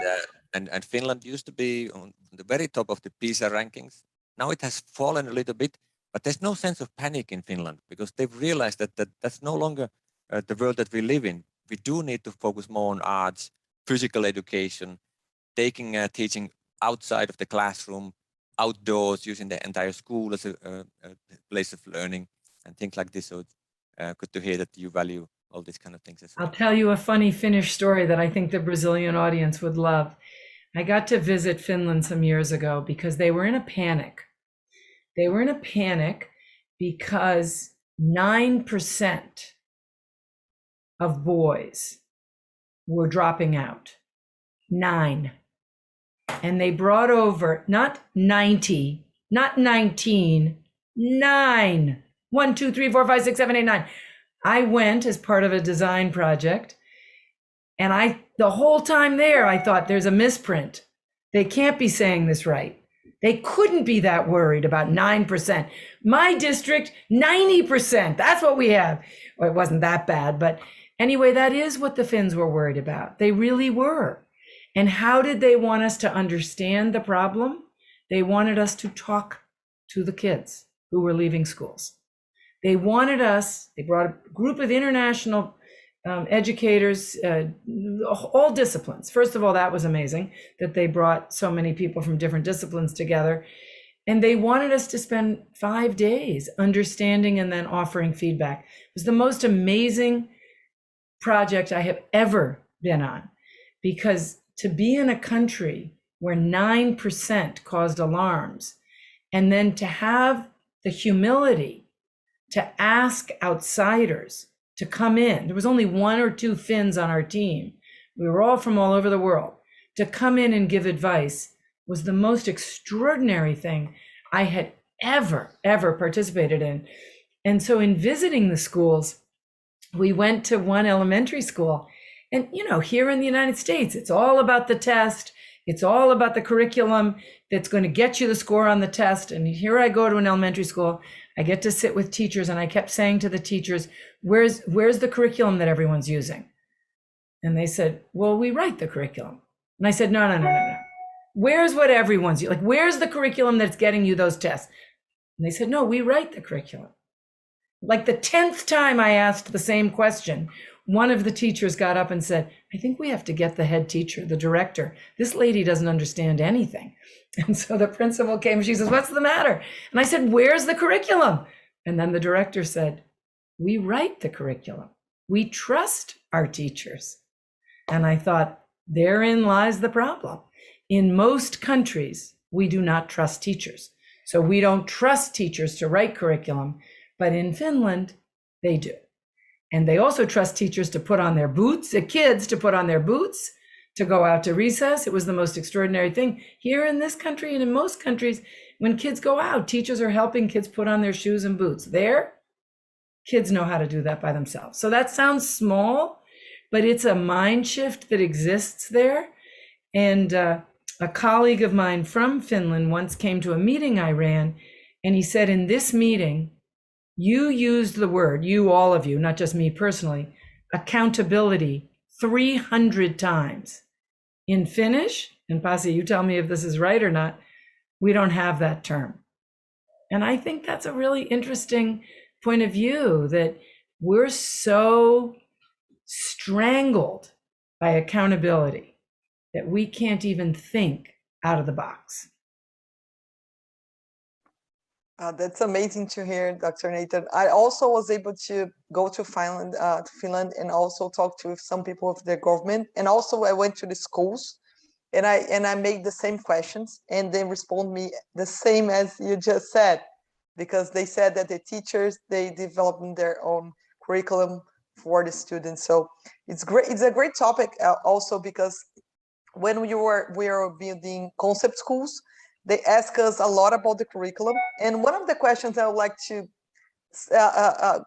And Finland used to be on the very top of the PISA rankings. Now it has fallen a little bit, but there's no sense of panic in Finland because they've realized that's no longer the world that we live in. We do need to focus more on arts, physical education, taking teaching outside of the classroom, outdoors, using the entire school as a place of learning and things like this. So good to hear that you value all these kind of things as well. I'll tell you a funny Finnish story that I think the Brazilian audience would love. I got to visit Finland some years ago because they were in a panic. They were in a panic because 9% of boys were dropping out. 9. And they brought over not 90, not 19, 9. 1, 2, 3, 4, 5, 6, 7, 8, 9. I went as part of a design project, and the whole time there, I thought there's a misprint. They can't be saying this right. They couldn't be that worried about 9%. My district, 90%. That's what we have. Well, it wasn't that bad, but anyway, that is what the Finns were worried about. They really were. And how did they want us to understand the problem? They wanted us to talk to the kids who were leaving schools. They brought a group of international educators, all disciplines. First of all, that was amazing that they brought so many people from different disciplines together. And they wanted us to spend 5 days understanding and then offering feedback. It was the most amazing project I have ever been on, because to be in a country where 9% caused alarms, and then to have the humility to ask outsiders to come in. There was only 1 or 2 Finns on our team. We were all from all over the world. To come in and give advice was the most extraordinary thing I had ever participated in. And so in visiting the schools, we went to one elementary school. And, here in the United States, it's all about the test. It's all about the curriculum that's going to get you the score on the test. And here I go to an elementary school. I get to sit with teachers, and I kept saying to the teachers, where's the curriculum that everyone's using? And they said, well, we write the curriculum. And I said, no. Where's what everyone's using? Like, where's the curriculum that's getting you those tests? And they said, no, we write the curriculum. Like the 10th time I asked the same question, one of the teachers got up and said, I think we have to get the head teacher, the director. This lady doesn't understand anything. And so the principal came, she says, what's the matter? And I said, where's the curriculum? And then the director said, we write the curriculum. We trust our teachers. And I thought, therein lies the problem. In most countries, we do not trust teachers. So we don't trust teachers to write curriculum, but in Finland, they do. And they also trust teachers to put on their boots, the kids to put on their boots, to go out to recess. It was the most extraordinary thing. Here in this country and in most countries, when kids go out, teachers are helping kids put on their shoes and boots. There, kids know how to do that by themselves. So that sounds small, but it's a mind shift that exists there. And a colleague of mine from Finland once came to a meeting I ran, and he said, in this meeting, you used the word, you, all of you, not just me personally, accountability 300 times. In Finnish, and Pasi, you tell me if this is right or not, we don't have that term. And I think that's a really interesting point of view, that we're so strangled by accountability that we can't even think out of the box. That's amazing to hear, Dr. Nathan. I also was able to go to Finland and also talk to some people of the government. And also I went to the schools and I made the same questions, and they respond me the same as you just said, because they said that the teachers, they developed their own curriculum for the students. So it's great. It's a great topic also because when we were building concept schools, they ask us a lot about the curriculum. And one of the questions I would like to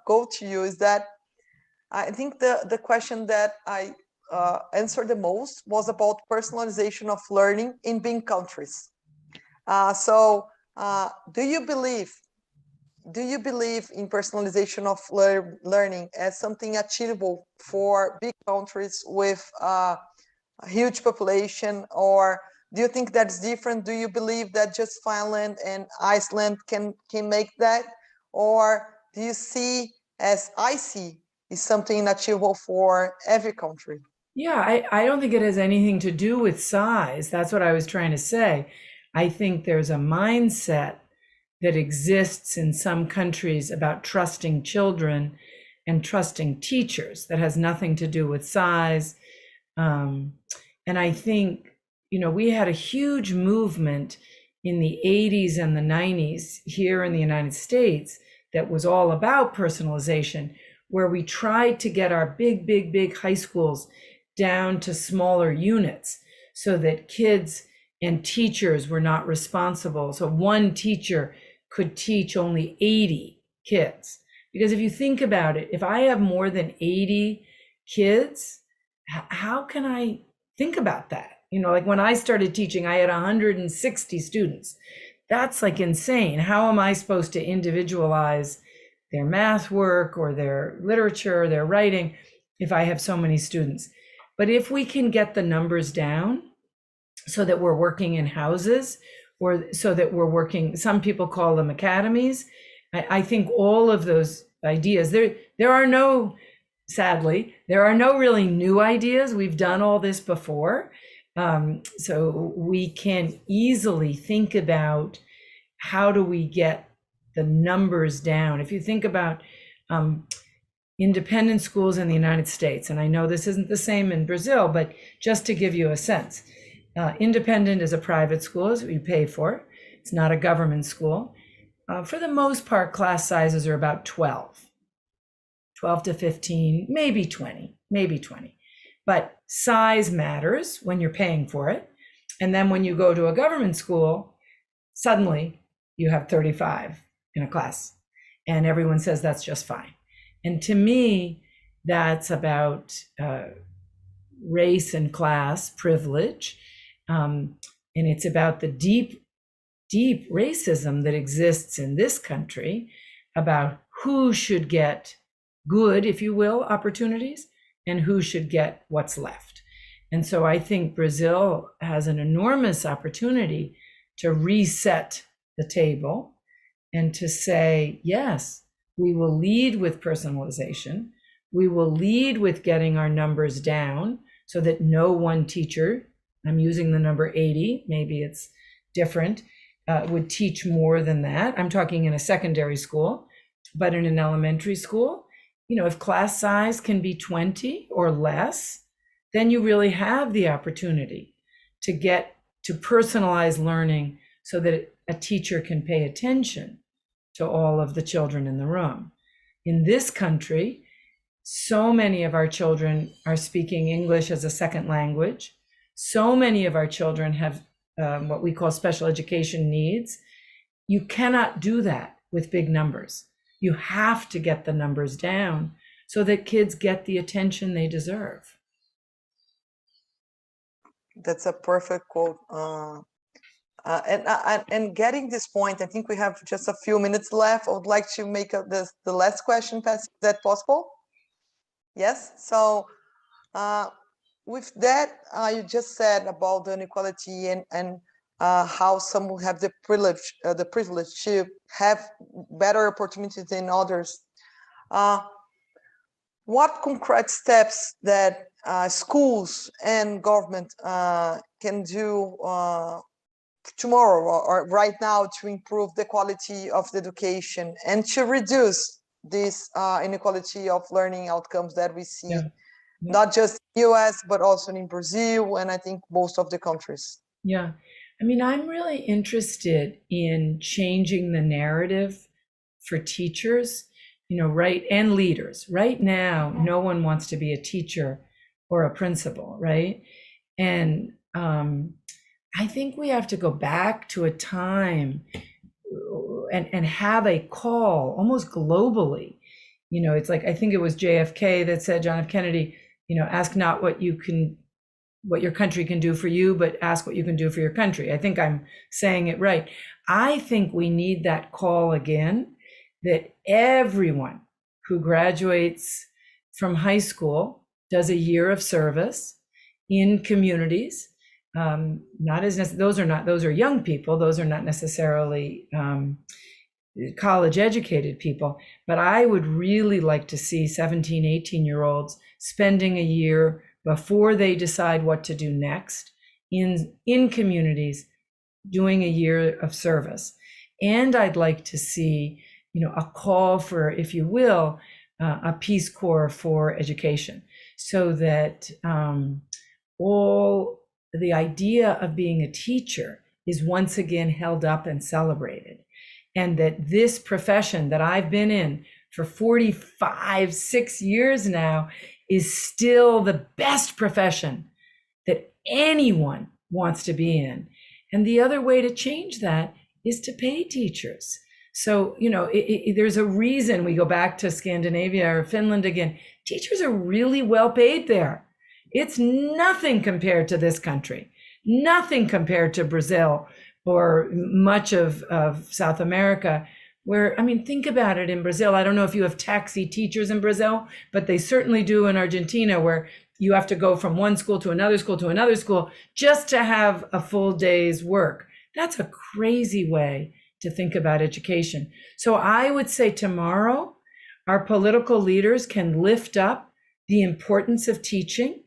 go to you is that I think the question that I answered the most was about personalization of learning in big countries. Do you believe in personalization of learning as something achievable for big countries with a huge population, or do you think that's different? Do you believe that just Finland and Iceland can make that, or do you see, as I see, is something achievable for every country? Yeah, I don't think it has anything to do with size. That's what I was trying to say. I think there's a mindset that exists in some countries about trusting children and trusting teachers that has nothing to do with size. And I think, we had a huge movement in the 80s and the 90s here in the United States that was all about personalization, where we tried to get our big high schools down to smaller units so that kids and teachers were not responsible. So one teacher could teach only 80 kids. Because if you think about it, if I have more than 80 kids, how can I think about that? Like when I started teaching, I had 160 students. That's like insane. How am I supposed to individualize their math work or their literature, or their writing, if I have so many students? But if we can get the numbers down so that we're working in houses, or so that we're working, some people call them academies. I think all of those ideas, there are no, sadly, there are no really new ideas. We've done all this before. So we can easily think about how do we get the numbers down. If you think about independent schools in the United States, and I know this isn't the same in Brazil, but just to give you a sense, independent is a private school, is what you pay for. It's not a government school. For the most part, class sizes are about 12 to 15, maybe 20. But size matters when you're paying for it. And then when you go to a government school, suddenly you have 35 in a class, and everyone says that's just fine. And to me, that's about race and class privilege. And it's about the deep racism that exists in this country about who should get good, if you will, opportunities, and who should get what's left. And so I think Brazil has an enormous opportunity to reset the table and to say, yes, we will lead with personalization. We will lead with getting our numbers down so that no one teacher, I'm using the number 80, maybe it's different, would teach more than that. I'm talking in a secondary school, but in an elementary school, if class size can be 20 or less, then you really have the opportunity to get to personalized learning so that a teacher can pay attention to all of the children in the room. In this country, so many of our children are speaking English as a second language. So many of our children have what we call special education needs. You cannot do that with big numbers. You have to get the numbers down so that kids get the attention they deserve. That's a perfect quote. And getting this point, I think we have just a few minutes left. I would like to make the last question, Pasi. Is that possible? Yes. So with that, you just said about the inequality and how some will have the privilege to have better opportunities than others. What concrete steps that schools and government can do tomorrow or right now to improve the quality of the education and to reduce this inequality of learning outcomes that we see, not just in the US, but also in Brazil and I think most of the countries? Yeah, I mean, I'm really interested in changing the narrative for teachers, right, and leaders. Right now, no one wants to be a teacher or a principal, right? And I think we have to go back to a time and have a call almost globally. It's like, I think it was JFK that said, John F. Kennedy, ask not what your country can do for you, but ask what you can do for your country. I think I'm saying it right. I think we need that call again, that everyone who graduates from high school does a year of service in communities. Those are young people. Those are not necessarily college educated people, but I would really like to see 17, 18-year-olds spending a year before they decide what to do next in communities, doing a year of service. And I'd like to see, a call for, if you will, a Peace Corps for education, so that all the idea of being a teacher is once again held up and celebrated. And that this profession that I've been in for 6 years now is still the best profession that anyone wants to be in. And the other way to change that is to pay teachers. So, there's a reason we go back to Scandinavia or Finland again. Teachers are really well paid there. It's nothing compared to this country, nothing compared to Brazil or much of South America, where, think about it. In Brazil, I don't know if you have taxi teachers in Brazil, but they certainly do in Argentina, where you have to go from one school to another school to another school just to have a full day's work. That's a crazy way to think about education. So I would say tomorrow, our political leaders can lift up the importance of teaching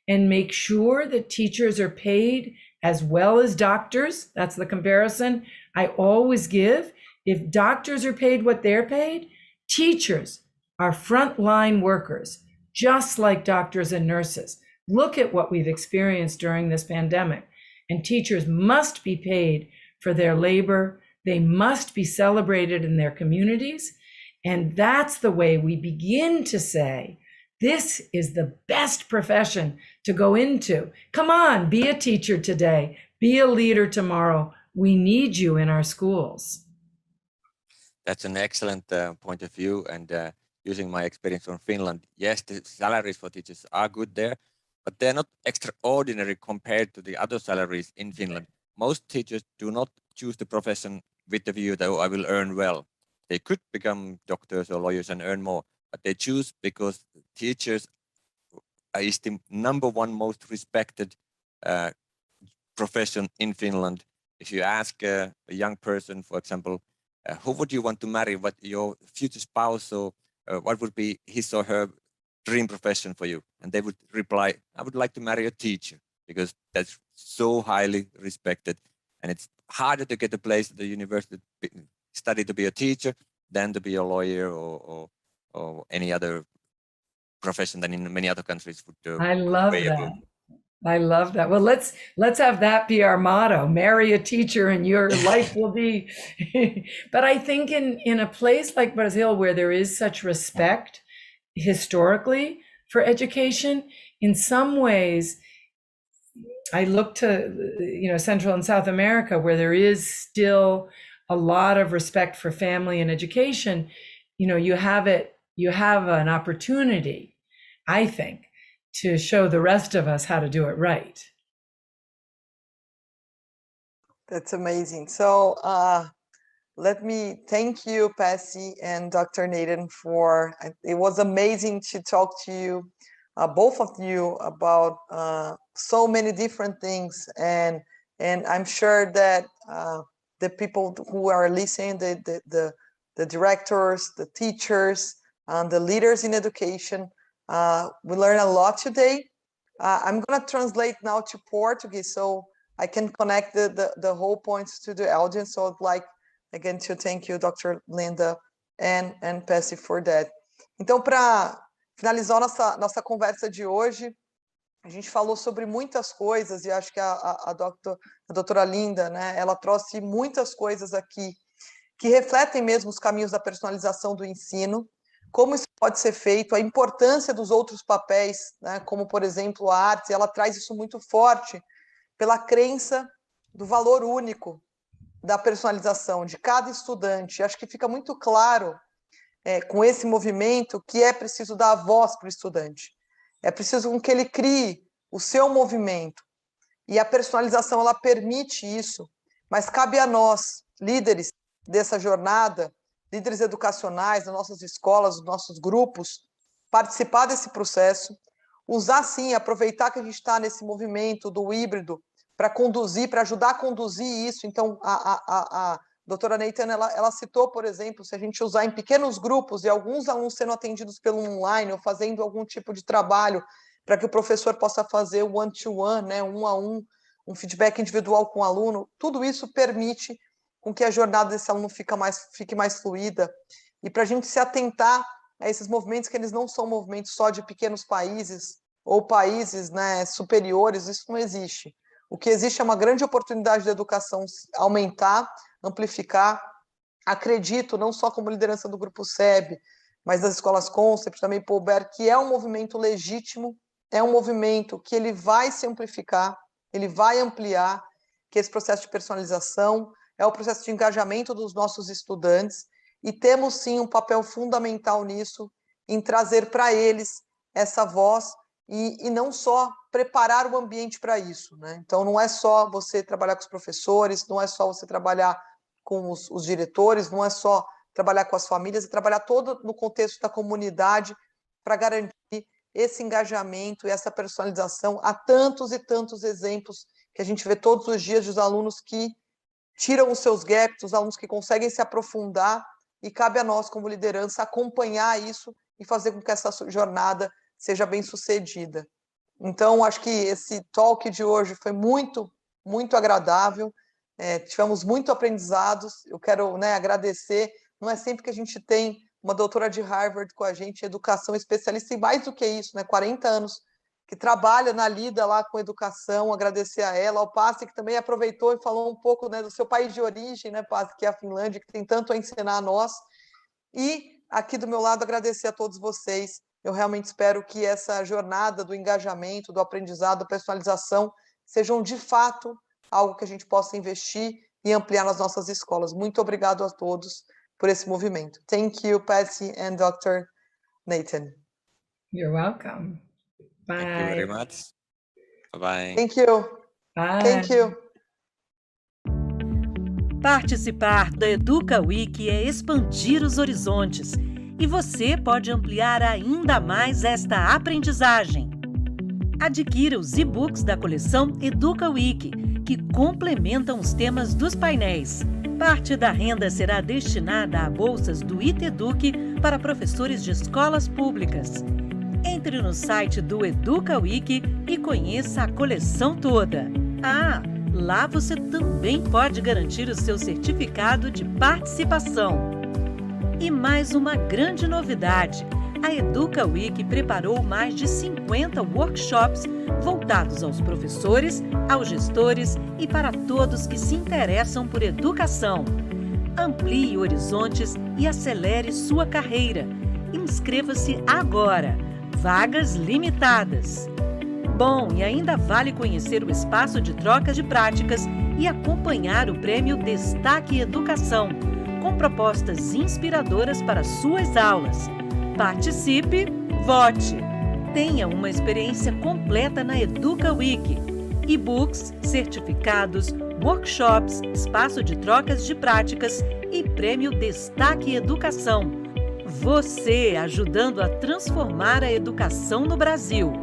and make sure that teachers are paid as well as doctors. That's the comparison I always give. If doctors are paid what they're paid, teachers are frontline workers, just like doctors and nurses. Look at what we've experienced during this pandemic. And teachers must be paid for their labor. They must be celebrated in their communities. And that's the way we begin to say, this is the best profession to go into. Come on, be a teacher today. Be a leader tomorrow. We need you in our schools. That's an excellent point of view. And using my experience from Finland, yes, the salaries for teachers are good there, but they're not extraordinary compared to the other salaries in Finland. Most teachers do not choose the profession with the view that, I will earn well. They could become doctors or lawyers and earn more, but they choose because teachers is the number one most respected profession in Finland. If you ask a young person, for example, who would you want to marry, what your future spouse, or what would be his or her dream profession for you? And they would reply, I would like to marry a teacher, because that's so highly respected. And it's harder to get a place at the university to study to be a teacher than to be a lawyer or any other profession than in many other countries. I love that. I love that. Well, let's have that be our motto: marry a teacher and your life will be. But I think in a place like Brazil, where there is such respect historically for education, in some ways, I look to Central and South America, where there is still a lot of respect for family and education. You you have an opportunity, I think, to show the rest of us how to do it right. That's amazing. So let me thank you, Pasi and Dr. Nathan, it was amazing to talk to you, both of you, about so many different things. And I'm sure that the people who are listening, the directors, the teachers, the leaders in education, we learned a lot today. I'm going to translate now to Portuguese so I can connect the whole points to the audience. So I'd like, again, to thank you, Dr. Linda and Pasi, for that. Então, para finalizar nossa conversa de hoje, a gente falou sobre muitas coisas e acho que a doutora Linda, né, ela trouxe muitas coisas aqui que refletem mesmo os caminhos da personalização do ensino, como isso pode ser feito, a importância dos outros papéis, né, como, por exemplo, a arte, ela traz isso muito forte pela crença do valor único da personalização de cada estudante. Acho que fica muito claro com esse movimento que é preciso dar voz para o estudante. É preciso que ele crie o seu movimento. E a personalização, ela permite isso, mas cabe a nós, líderes dessa jornada, líderes educacionais das nossas escolas, dos nossos grupos, participar desse processo, usar sim, aproveitar que a gente está nesse movimento do híbrido para conduzir, para ajudar a conduzir isso. Então, a doutora Nathan, ela citou, por exemplo, se a gente usar em pequenos grupos e alguns alunos sendo atendidos pelo online ou fazendo algum tipo de trabalho para que o professor possa fazer o one-to-one, né, um a um feedback individual com o aluno, tudo isso permite com que a jornada desse aluno fique mais fluida. E para a gente se atentar a esses movimentos, que eles não são movimentos só de pequenos países ou países, né, superiores, isso não existe. O que existe é uma grande oportunidade da educação aumentar, amplificar. Acredito, não só como liderança do Grupo SEB, mas das escolas Concept, também Paulbert, que é um movimento legítimo, é um movimento que ele vai se amplificar, ele vai ampliar, que esse processo de personalização é o processo de engajamento dos nossos estudantes, e temos sim um papel fundamental nisso, em trazer para eles essa voz, e não só preparar o ambiente para isso, né? Então, não é só você trabalhar com os professores, não é só você trabalhar com os diretores, não é só trabalhar com as famílias, é trabalhar todo no contexto da comunidade para garantir esse engajamento e essa personalização. Há tantos e tantos exemplos que a gente vê todos os dias dos alunos que tiram os seus gaps, os alunos que conseguem se aprofundar, e cabe a nós, como liderança, acompanhar isso e fazer com que essa jornada seja bem sucedida. Então, acho que esse talk de hoje foi muito, muito agradável, tivemos muito aprendizados. Eu quero, né, agradecer, não é sempre que a gente tem uma doutora de Harvard com a gente, educação especialista, e mais do que isso, né, 40 anos que trabalha na lida lá com educação, agradecer a ela, ao Pasi, que também aproveitou e falou um pouco, né, do seu país de origem, né, Pasi, que é a Finlândia, que tem tanto a ensinar a nós, e aqui do meu lado agradecer a todos vocês. Eu realmente espero que essa jornada do engajamento, do aprendizado, da personalização, sejam de fato algo que a gente possa investir e ampliar nas nossas escolas. Muito obrigado a todos por esse movimento. Thank you, Pasi and Dr. Nathan. You're welcome. Bye. Thank you very much. Bye-bye. Thank you. Bye. Thank you. Participar da Educa Week é expandir os horizontes. E você pode ampliar ainda mais esta aprendizagem. Adquira os e-books da coleção Educa Week, que complementam os temas dos painéis. Parte da renda será destinada a bolsas do Educ para professores de escolas públicas. Entre no site do Educa Week e conheça a coleção toda. Lá você também pode garantir o seu certificado de participação. E mais uma grande novidade, a Educa Week preparou mais de 50 workshops voltados aos professores, aos gestores e para todos que se interessam por educação. Amplie horizontes e acelere sua carreira. Inscreva-se agora. Vagas limitadas. Bom, e ainda vale conhecer o espaço de troca de práticas e acompanhar o prêmio Destaque Educação, com propostas inspiradoras para suas aulas. Participe, vote. Tenha uma experiência completa na Educa Week. E-books, certificados, workshops, espaço de trocas de práticas e prêmio Destaque Educação. Você ajudando a transformar a educação no Brasil.